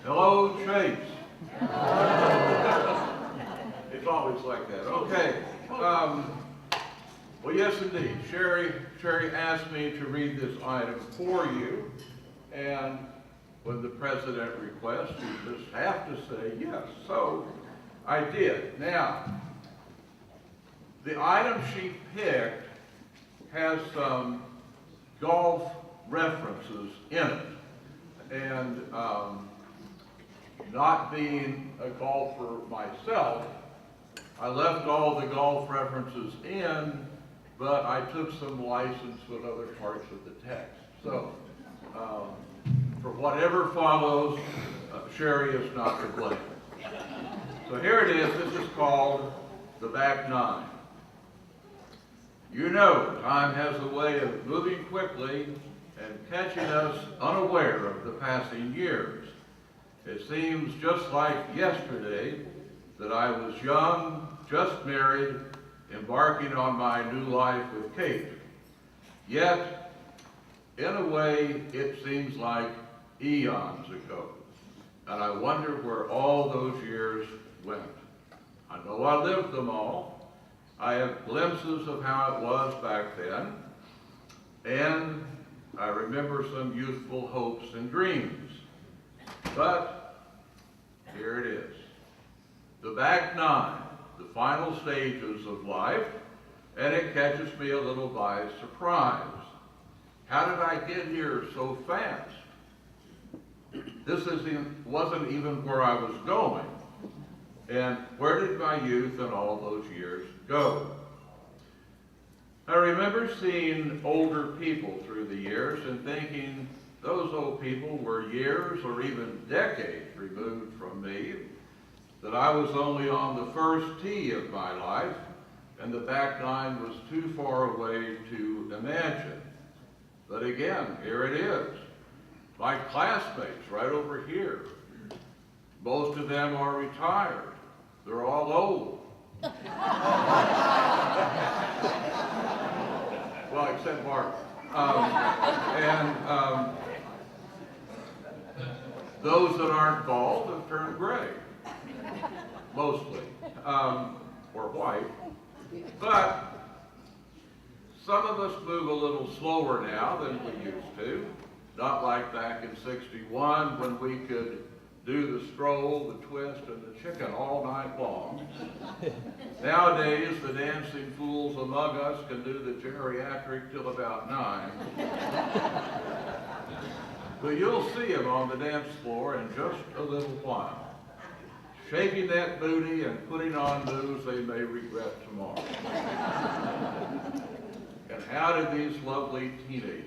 Hello, Chase. It's always like that. Okay. Well, yes, indeed. Sherry asked me to read this item for you, and when the president requests, you just have to say yes. So I did. Now, the item she picked has some golf references in it, and not being a golfer myself, I left all the golf references in, but I took some license with other parts of the text. So, for whatever follows, Sherry is not to blame. So here it is. This is called the back nine. You know, time has a way of moving quickly and catching us unaware of the passing years. It seems just like yesterday that I was young, just married, embarking on my new life with Kate. Yet, in a way, it seems like eons ago. And I wonder where all those years went. I know I lived them all. I have glimpses of how it was back then. And I remember some youthful hopes and dreams. But here it is. The back nine, the final stages of life, and it catches me a little by surprise. How did I get here so fast? This wasn't even where I was going. And where did my youth and all those years go? I remember seeing older people through the years and thinking those old people were years or even decades removed from me, that I was only on the first tee of my life, and the back nine was too far away to imagine. But again, here it is. My classmates right over here. Most of them are retired. They're all old. Well, except Mark. Those that aren't bald have turned gray, mostly, or white. But some of us move a little slower now than we used to. Not like back in '61 when we could do the stroll, the twist, and the chicken all night long. Nowadays, the dancing fools among us can do the geriatric till about 9. But you'll see them on the dance floor in just a little while, shaking that booty and putting on moves they may regret tomorrow. And how did these lovely teenagers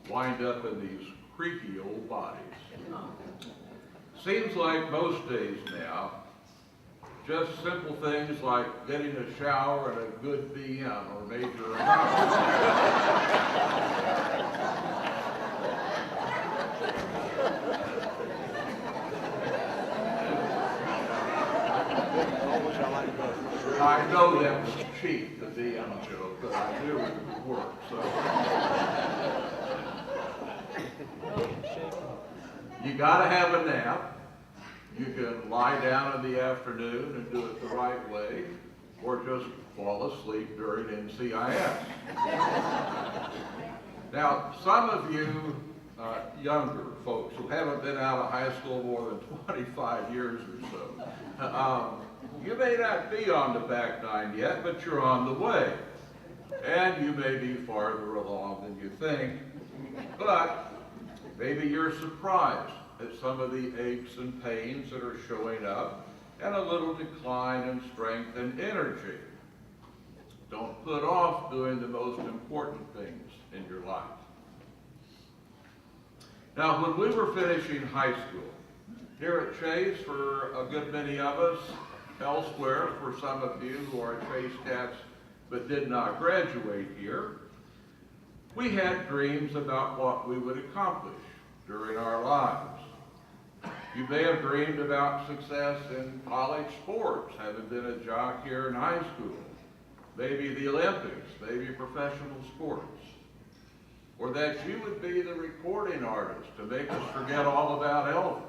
wind up in these creaky old bodies? Seems like most days now, just simple things like getting a shower and a good BM or major I know that was cheap, the BM joke, but I knew it would work, so. You gotta have a nap. You can lie down in the afternoon and do it the right way, or just fall asleep during NCIS. Now, some of you younger folks who haven't been out of high school more than 25 years or so, you may not be on the back nine yet, but you're on the way. And you may be farther along than you think, but maybe you're surprised at some of the aches and pains that are showing up and a little decline in strength and energy. Don't put off doing the most important things in your life. Now, when we were finishing high school, here at Chase, for a good many of us, elsewhere for some of you who are Chase cats but did not graduate here, we had dreams about what we would accomplish during our lives. You may have dreamed about success in college sports, having been a jock here in high school, maybe the Olympics, maybe professional sports. or that you would be the recording artist to make us forget all about Elvis.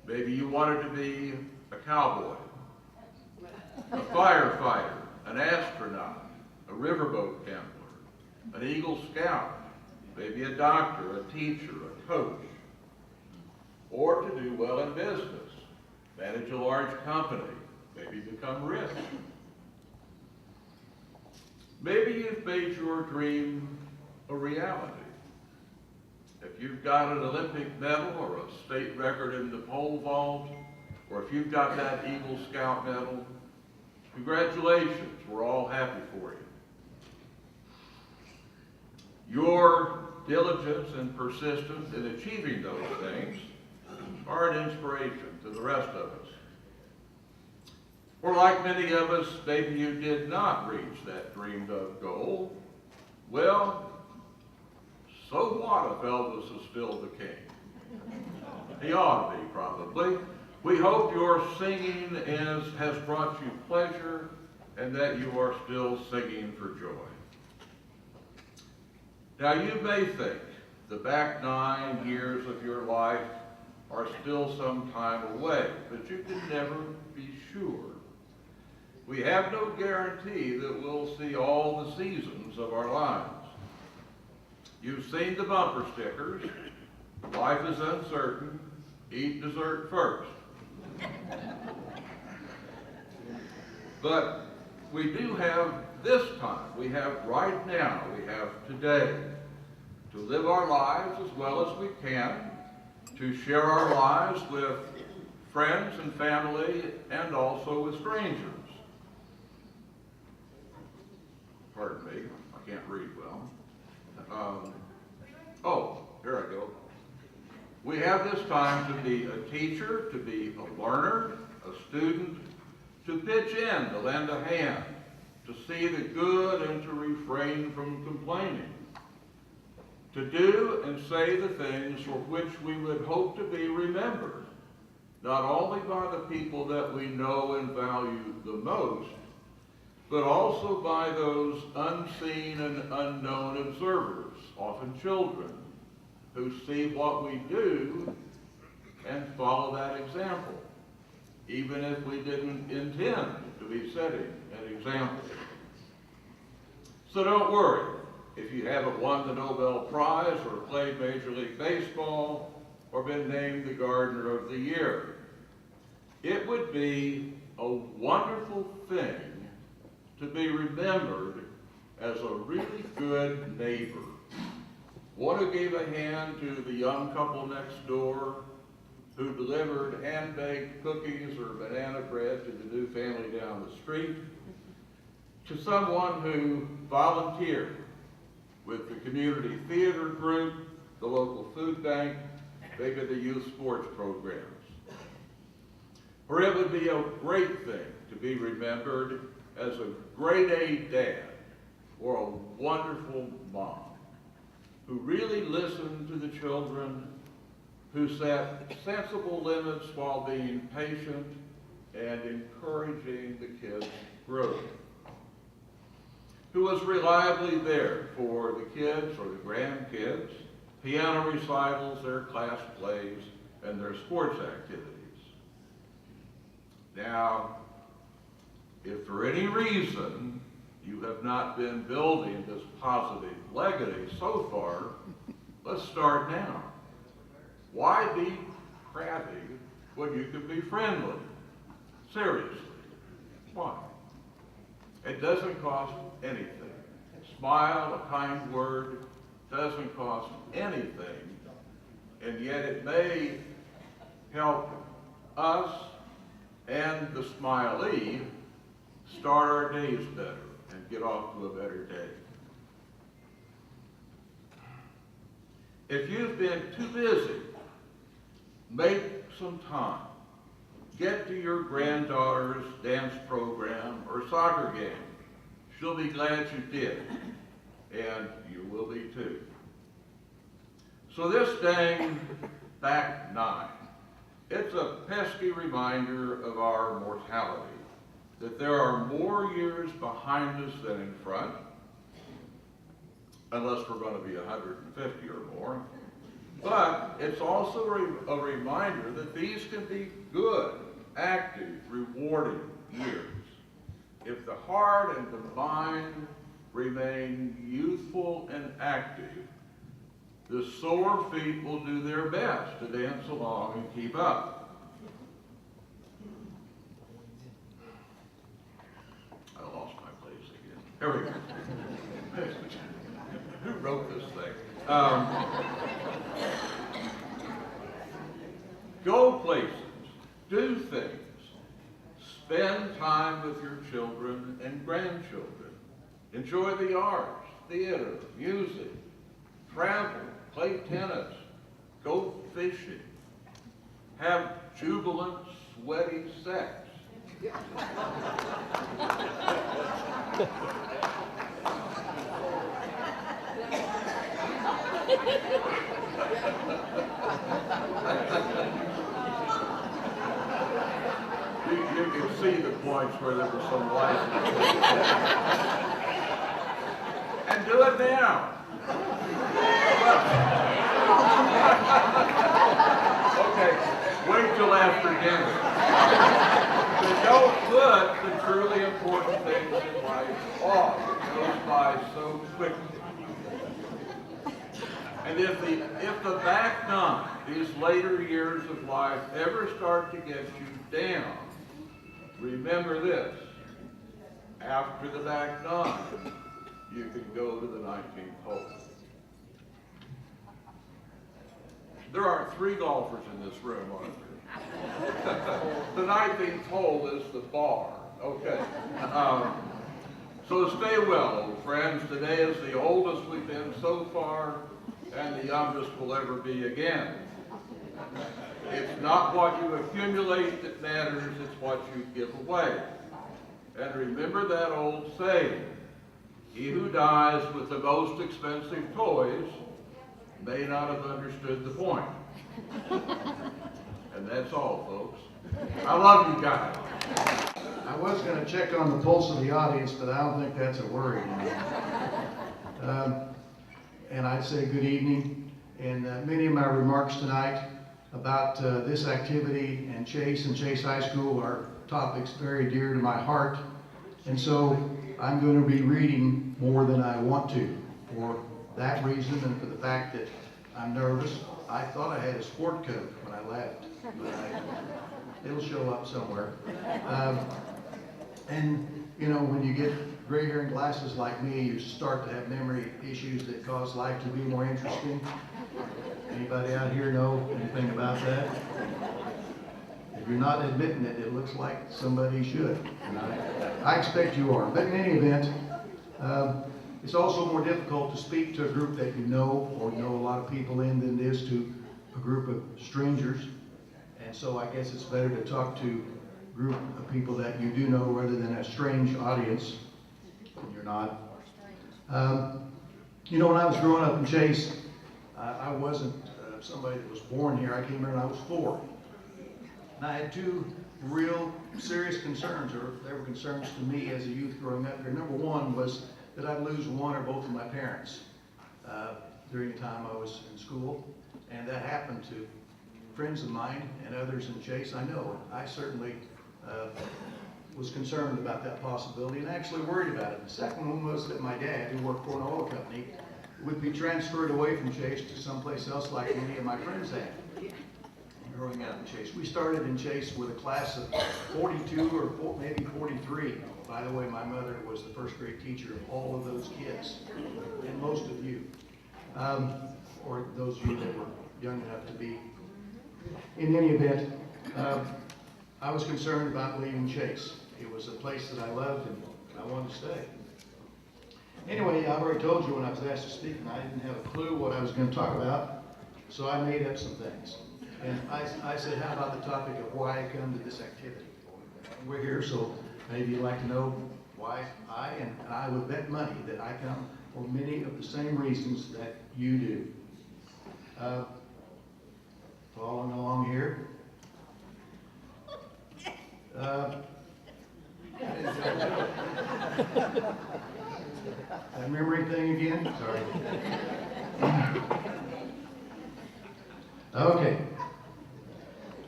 Maybe you wanted to be a cowboy, a firefighter, an astronaut, a riverboat gambler, an Eagle Scout, maybe a doctor, a teacher, a coach, or to do well in business, manage a large company, maybe become rich. Maybe you've made your dream a reality. If you've got an Olympic medal or a state record in the pole vault, or if you've got that Eagle Scout medal, congratulations, we're all happy for you. Your diligence and persistence in achieving those things are an inspiration to the rest of us. Or like many of us, maybe you did not reach that dreamed of goal. Well, so what if Elvis is still the king? He ought to be, probably. We hope your singing has brought you pleasure and that you are still singing for joy. Now you may think the back 9 years of your life are still some time away, but you can never be sure. We have no guarantee that we'll see all the seasons of our lives. You've seen the bumper stickers, life is uncertain, eat dessert first. But we do have this time, we have right now, we have today, to live our lives as well as we can, to share our lives with friends and family and also with strangers. Pardon me, I can't read well. Here I go. We have this time to be a teacher, to be a learner, a student, to pitch in, to lend a hand, to see the good and to refrain from complaining, to do and say the things for which we would hope to be remembered, not only by the people that we know and value the most, but also by those unseen and unknown observers, often children, who see what we do and follow that example, even if we didn't intend to be setting an example. So don't worry if you haven't won the Nobel Prize or played Major League Baseball or been named the Gardener of the Year. It would be a wonderful thing to be remembered as a really good neighbor. One who gave a hand to the young couple next door, who delivered hand-baked cookies or banana bread to the new family down the street, to someone who volunteered with the community theater group, the local food bank, maybe the youth sports programs. Or it would be a great thing to be remembered as a grade A dad or a wonderful mom who really listened to the children, who set sensible limits while being patient and encouraging the kids' growth, who was reliably there for the kids or the grandkids, piano recitals, their class plays, and their sports activities. Now, if for any reason you have not been building this positive legacy so far, let's start now. Why be crabby when you can be friendly? Seriously, why? It doesn't cost anything. A smile, a kind word, doesn't cost anything, and yet it may help us and the smilee start our days better and get off to a better day. If you've been too busy, make some time. Get to your granddaughter's dance program or soccer game. She'll be glad you did, and you will be too. So this dang back 9, it's a pesky reminder of our mortality, that there are more years behind us than in front, unless we're going to be 150 or more. But it's also a reminder that these can be good, active, rewarding years. If the heart and the mind remain youthful and active, the sore feet will do their best to dance along and keep up. I lost my place again. Here we go. Who wrote this thing? Go places, do things, spend time with your children and grandchildren, enjoy the arts, theater, music, travel, play tennis, go fishing, have jubilant, sweaty sex. You can see the points where there was some license. And do it now. Okay, wait till after dinner. But don't put the truly important things in life off. It goes by so quickly. And if the back nine, these later years of life, ever start to get you down, remember this: after the back nine, you can go to the 19th hole. There are 3 golfers in this room, aren't there? The 19th hole is the bar. Okay. So stay well, old friends. Today is the oldest we've been so far, and the youngest will ever be again. It's not what you accumulate that matters, it's what you give away. And remember that old saying: he who dies with the most expensive toys may not have understood the point. And that's all, folks. I love you guys. I was going to check on the pulse of the audience, but I don't think that's a worry. And I'd say good evening. And many of my remarks tonight about this activity and Chase High School are topics very dear to my heart. And so I'm going to be reading more than I want to for that reason and for the fact that I'm nervous. I thought I had a sport coat when I left, but it'll show up somewhere. And you know, when you get gray hair and glasses like me, you start to have memory issues that cause life to be more interesting. Anybody out here know anything about that? If you're not admitting it, it looks like somebody should. And I expect you are. But in any event, it's also more difficult to speak to a group that you know or know a lot of people in than it is to a group of strangers. And so I guess it's better to talk to a group of people that you do know rather than a strange audience. You're not. You know, when I was growing up in Chase, I wasn't somebody that was born here. I came here when I was 4. And I had 2 real serious concerns, or they were concerns to me as a youth growing up here. Number one was that I'd lose one or both of my parents during the time I was in school. And that happened to friends of mine and others in Chase. I know I certainly was concerned about that possibility and actually worried about it. The second one was that my dad, who worked for an oil company, would be transferred away from Chase to someplace else like many of my friends had growing up in Chase. We started in Chase with a class of 42 or maybe 43. By the way, my mother was the first grade teacher of all of those kids, and most of you, or those of you that were young enough to be. In any event, I was concerned about leaving Chase. It was a place that I loved and I wanted to stay. Anyway, I've already told you when I was asked to speak, and I didn't have a clue what I was going to talk about, so I made up some things. And I said, how about the topic of why I come to this activity? We're here, so maybe you'd like to know why and I would bet money that I come for many of the same reasons that you do. Following along here. That memory thing again? Sorry. Okay.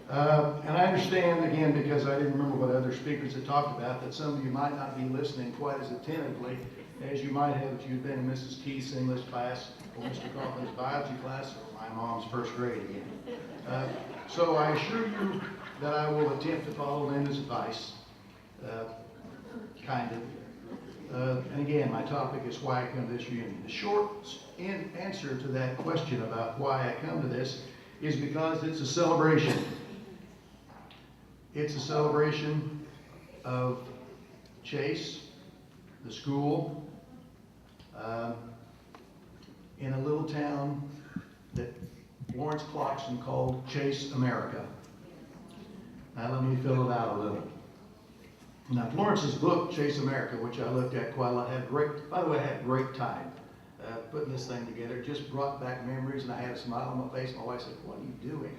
And I understand, again, because I didn't remember what other speakers had talked about, that some of you might not be listening quite as attentively as you might have if you'd been in Mrs. Keith's English class, or Mr. Kaufman's biology class, or my mom's first grade again. So I assure you that I will attempt to follow Linda's advice, kind of. And again, my topic is why I come to this reunion. The short answer to that question about why I come to this is because it's a celebration. It's a celebration of Chase, the school, in a little town that Lawrence Clarkson called Chase, America. Now let me fill it out a little. Now Florence's book, Chase America, which I looked at quite a lot, by the way, I had a great time putting this thing together. It just brought back memories, and I had a smile on my face. My wife said, "What are you doing?"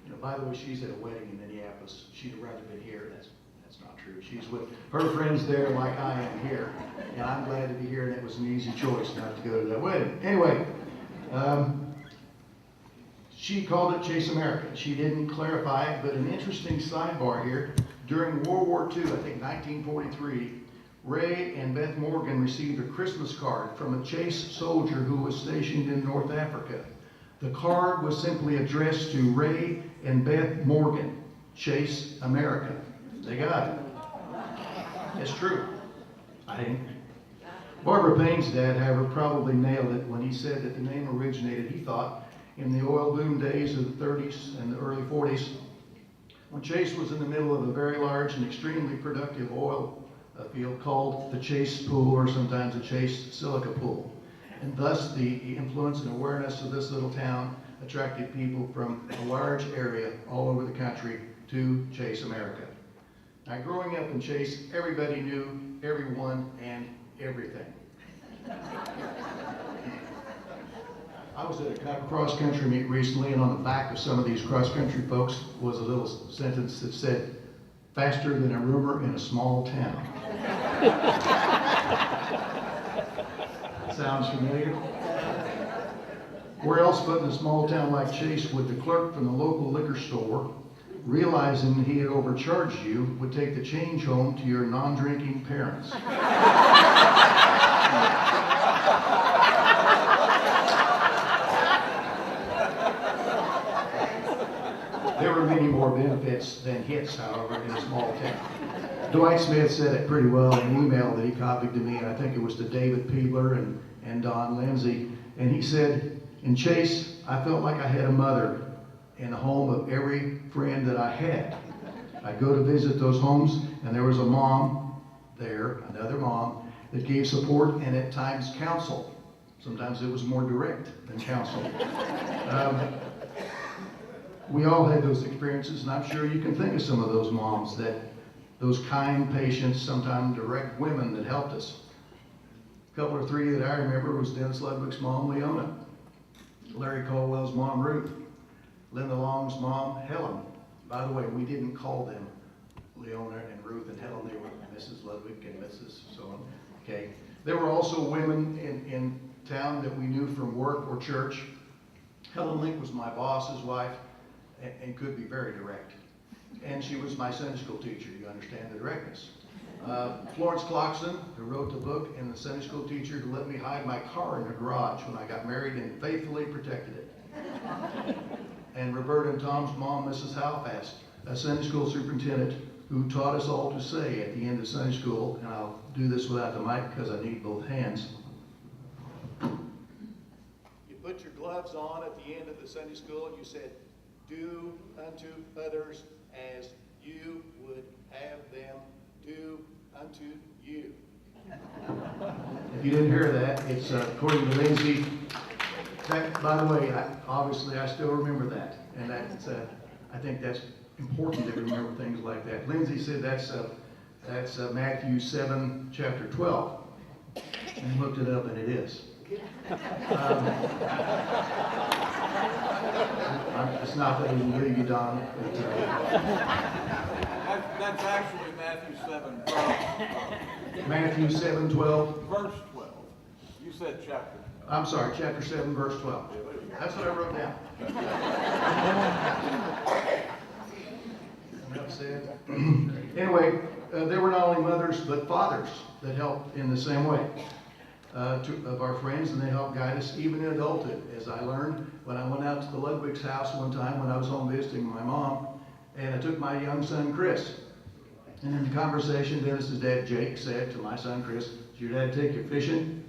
You know, by the way, she's at a wedding in Minneapolis. She'd have rather been here. That's not true. She's with her friends there like I am here, and I'm glad to be here, and it was an easy choice not to go to that wedding. Anyway, she called it Chase America. She didn't clarify it, but an interesting sidebar here. During World War II, I think 1943, Ray and Beth Morgan received a Christmas card from a Chase soldier who was stationed in North Africa. The card was simply addressed to Ray and Beth Morgan, Chase America. They got it. It's true. I think. Barbara Payne's dad, however, probably nailed it when he said that the name originated, he thought, in the oil boom days of the 30s and the early 40s, when Chase was in the middle of a very large and extremely productive oil field called the Chase Pool, or sometimes the Chase Silica Pool. And thus the influence and awareness of this little town attracted people from a large area all over the country to Chase America. Now growing up in Chase, everybody knew everyone and everything. I was at a cross-country meet recently, and on the back of some of these cross-country folks was a little sentence that said, "Faster than a rumor in a small town." Sounds familiar? Where else but in a small town like Chase would the clerk from the local liquor store, realizing he had overcharged you, would take the change home to your non-drinking parents? There were many more benefits than hits, however, in a small town. Dwight Smith said it pretty well in an email that he copied to me, and I think it was to David Peebler and Don Lindsay. And he said, "In Chase, I felt like I had a mother in the home of every friend that I had. I'd go to visit those homes, and there was a mom there, another mom, that gave support and at times counsel. Sometimes it was more direct than counsel." We all had those experiences, and I'm sure you can think of some of those moms, those kind, patient, sometimes direct women that helped us. A couple or three that I remember was Dennis Ludwig's mom, Leona, Larry Caldwell's mom, Ruth, Linda Long's mom, Helen. By the way, we didn't call them Leona and Ruth and Helen. They were Mrs. Ludwig and Mrs. so on. Okay. There were also women in town that we knew from work or church. Helen Link was my boss's wife and could be very direct. And she was my Sunday school teacher. You understand the directness. Florence Clarkson, who wrote the book, and the Sunday school teacher who let me hide my car in her garage when I got married and faithfully protected it. And Roberta and Tom's mom, Mrs. Halfast, a Sunday school superintendent who taught us all to say at the end of Sunday school, and I'll do this without the mic because I need both hands. You put your gloves on at the end of the Sunday school and you said, "Do unto others as you would have them do unto you." If you didn't hear that, it's according to Lindsay. By the way, obviously I still remember that, and that's I think that's important to remember things like that. Lindsay said that's Matthew 7, chapter 12, and looked it up, and it is. It's not that I didn't believe you, Don. That's actually Matthew 7:12. Matthew 7:12. Verse 12. said chapter. I'm sorry, chapter 7, verse 12. That's what I wrote down. Enough said. Anyway, there were not only mothers, but fathers that helped in the same way of our friends, and they helped guide us even in adulthood. As I learned when I went out to the Ludwig's house one time when I was home visiting my mom, and I took my young son, Chris. And in the conversation, Dennis's dad, Jake, said to my son, Chris, "Does your dad take you fishing?"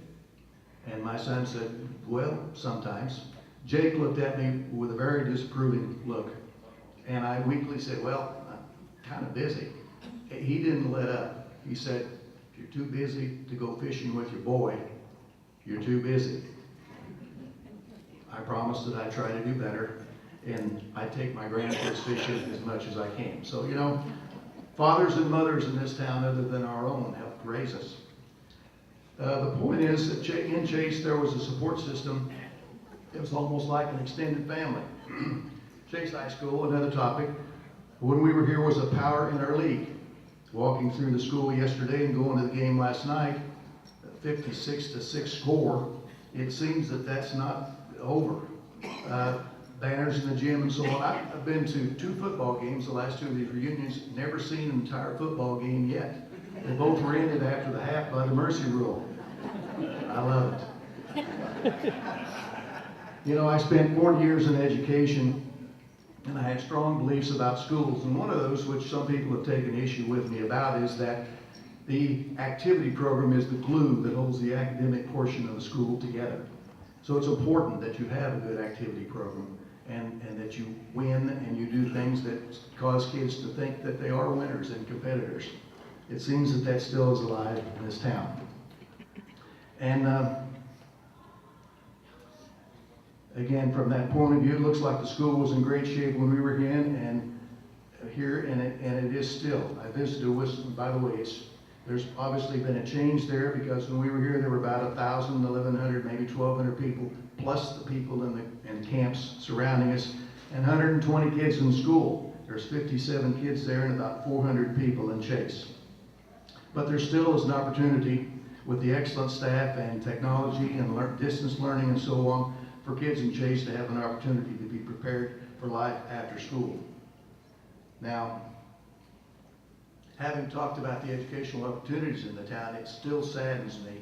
And my son said, "Well, sometimes." Jake looked at me with a very disapproving look. And I weakly said, "Well, I'm kind of busy." He didn't let up. He said, "If you're too busy to go fishing with your boy, you're too busy." I promised that I'd try to do better, and I take my grandkids fishing as much as I can. So, you know, fathers and mothers in this town, other than our own, helped raise us. The point is that in Chase, there was a support system. It was almost like an extended family. Chase High School, another topic, when we were here was a power in our league. Walking through the school yesterday and going to the game last night, 56-6 score, it seems that that's not over. Banners in the gym and so on. I've been to 2 football games, the last 2 of these reunions, never seen an entire football game yet. They both were ended after the half by the mercy rule. I love it. You know, I spent 40 years in education, and I had strong beliefs about schools. And one of those, which some people have taken issue with me about, is that the activity program is the glue that holds the academic portion of the school together. So it's important that you have a good activity program and that you win and you do things that cause kids to think that they are winners and competitors. It seems that that still is alive in this town. And again, from that point of view, it looks like the school was in great shape when we were in here, and it is still. I visited with, by the way, there's obviously been a change there, because when we were here, there were about 1,000, 1,100, maybe 1,200 people, plus the people in camps surrounding us, and 120 kids in school. There's 57 kids there and about 400 people in Chase. But there still is an opportunity with the excellent staff and technology and distance learning and so on for kids in Chase to have an opportunity to be prepared for life after school. Now, having talked about the educational opportunities in the town, it still saddens me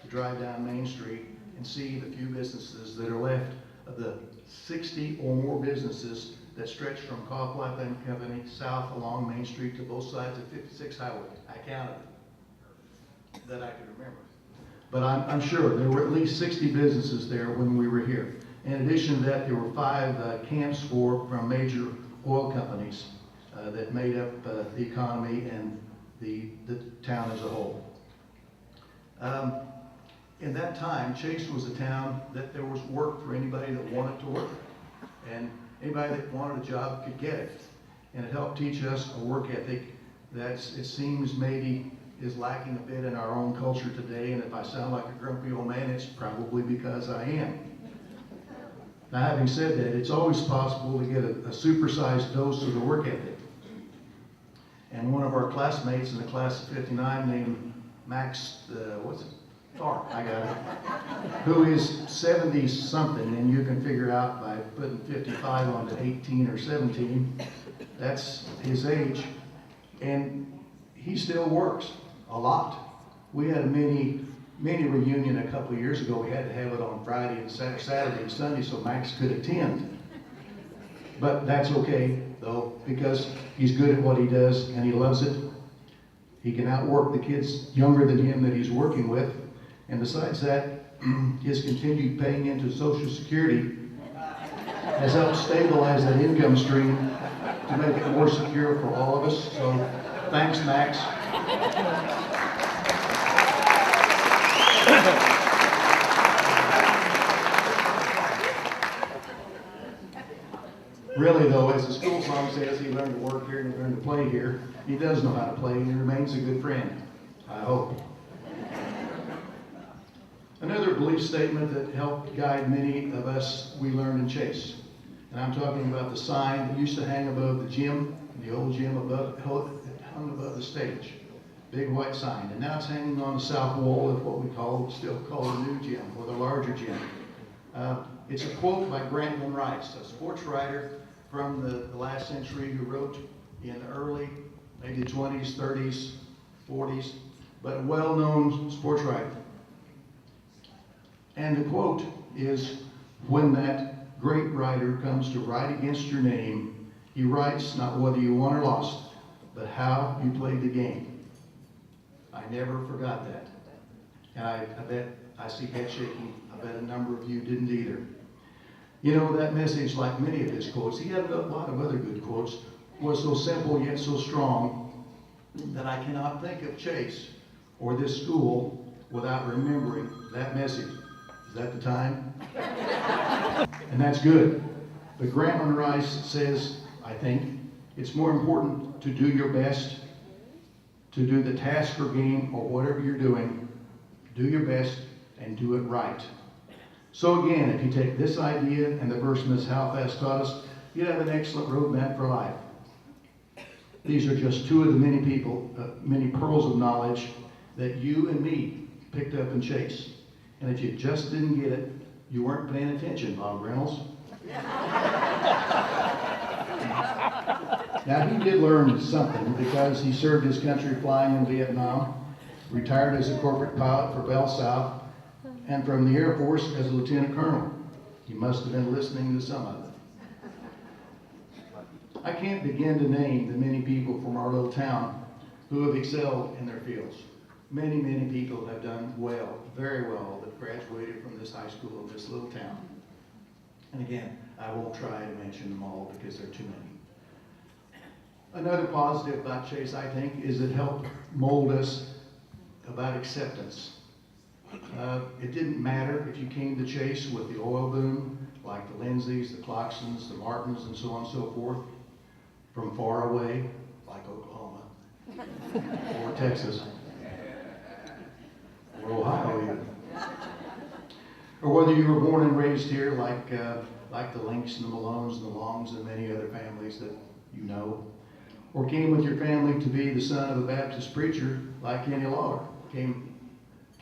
to drive down Main Street and see the few businesses that are left of the 60 or more businesses that stretch from Coughlin and Company south along Main Street to both sides of 56 Highway. I counted them that I could remember. But I'm sure there were at least 60 businesses there when we were here. In addition to that, there were 5 camps from major oil companies that made up the economy and the town as a whole. In that time, Chase was a town that there was work for anybody that wanted to work. And anybody that wanted a job could get it. And it helped teach us a work ethic that it seems maybe is lacking a bit in our own culture today. And if I sound like a grumpy old man, it's probably because I am. Now, having said that, it's always possible to get a supersized dose of the work ethic. And one of our classmates in the class of 59 named Max, Tharp, I got it, who is 70-something, and you can figure out by putting 55 onto 18 or 17, that's his age, and he still works a lot. We had a mini reunion a couple of years ago. We had to have it on Friday and Saturday and Sunday so Max could attend. But that's okay, though, because he's good at what he does and he loves it. He can outwork the kids younger than him that he's working with. And besides that, his continued paying into Social Security has helped stabilize that income stream to make it more secure for all of us. So thanks, Max. Really, though, as the school song says, he learned to work here and he learned to play here. He does know how to play, and he remains a good friend, I hope. Another belief statement that helped guide many of us we learned in Chase. And I'm talking about the sign that used to hang above the gym, the old gym hung above the stage. big white sign, and now it's hanging on the south wall of what we still call the new gym, or the larger gym. It's a quote by Randol, a sports writer from the last century who wrote in the early, maybe 20s, 30s, 40s, but a well-known sports writer. And the quote is, when that great writer comes to write against your name, he writes not whether you won or lost, but how you played the game. I never forgot that. And I bet, I see head shaking, I bet a number of you didn't either. You know, that message, like many of his quotes, he had a lot of other good quotes, was so simple yet so strong that I cannot think of Chase or this school without remembering that message. Is that the time? And that's good. But Grantland Rice says, I think, it's more important to do your best, to do the task or game or whatever you're doing, do your best and do it right. So again, if you take this idea and the verse Ms. Halfast taught us, you have an excellent roadmap for life. These are just two of the many people, many pearls of knowledge that you and me picked up in Chase. And if you just didn't get it, you weren't paying attention, Bob Reynolds. Now, he did learn something because he served his country flying in Vietnam, retired as a corporate pilot for Bell South, and from the Air Force as a lieutenant colonel. He must have been listening to some of it. I can't begin to name the many people from our little town who have excelled in their fields. Many, many people have done well, very well, that graduated from this high school in this little town. And again, I won't try to mention them all because there are too many. Another positive about Chase, I think, is it helped mold us about acceptance. It didn't matter if you came to Chase with the oil boom, like the Lindsays, the Clarksons, the Martins, and so on and so forth, from far away, like Oklahoma, or Texas, or Ohio even. Or whether you were born and raised here, like the Links and the Malones and the Longs and many other families that you know, or came with your family to be the son of a Baptist preacher, like Kenny Lawler, came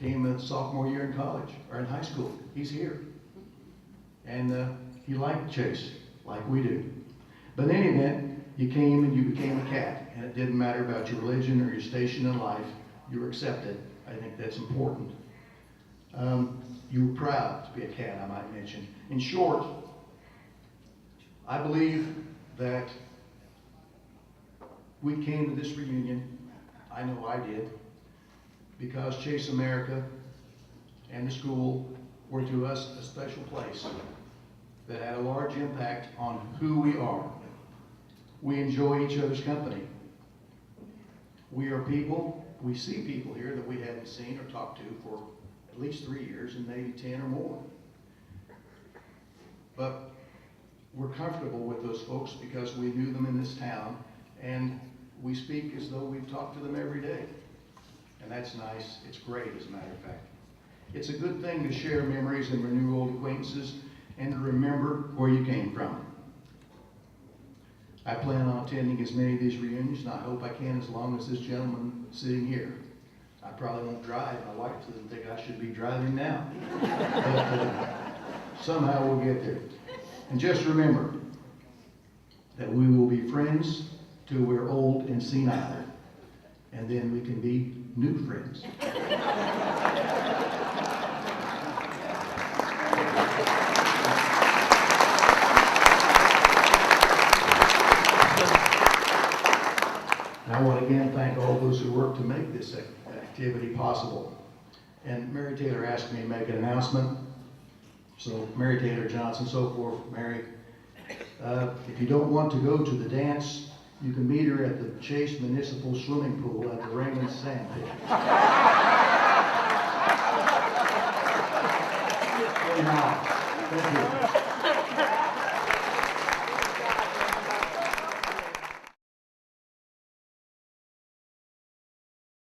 a sophomore year in college, or in high school. He's here. And he liked Chase, like we do. But in any event, you came and you became a cat, and it didn't matter about your religion or your station in life. You were accepted. I think that's important. You were proud to be a cat, I might mention. In short, I believe that we came to this reunion, I know I did, because Chase America and the school were to us a special place that had a large impact on who we are. We enjoy each other's company. We are people, we see people here that we hadn't seen or talked to for at least 3 years and maybe 10 or more. But we're comfortable with those folks because we knew them in this town, and we speak as though we've talked to them every day. And that's nice. It's great, as a matter of fact. It's a good thing to share memories and renew old acquaintances and to remember where you came from. I plan on attending as many of these reunions, and I hope I can as long as this gentleman sitting here. I probably won't drive. My wife doesn't think I should be driving now. But somehow we'll get there. And just remember that we will be friends till we're old and senile, and then we can be new friends. I want to again thank all those who worked to make this activity possible. And Mary Taylor asked me to make an announcement. So Mary Taylor Johnson, so forth, Mary, if you don't want to go to the dance, you can meet her at the Chase Municipal Swimming Pool at the Raymond Sand Pit.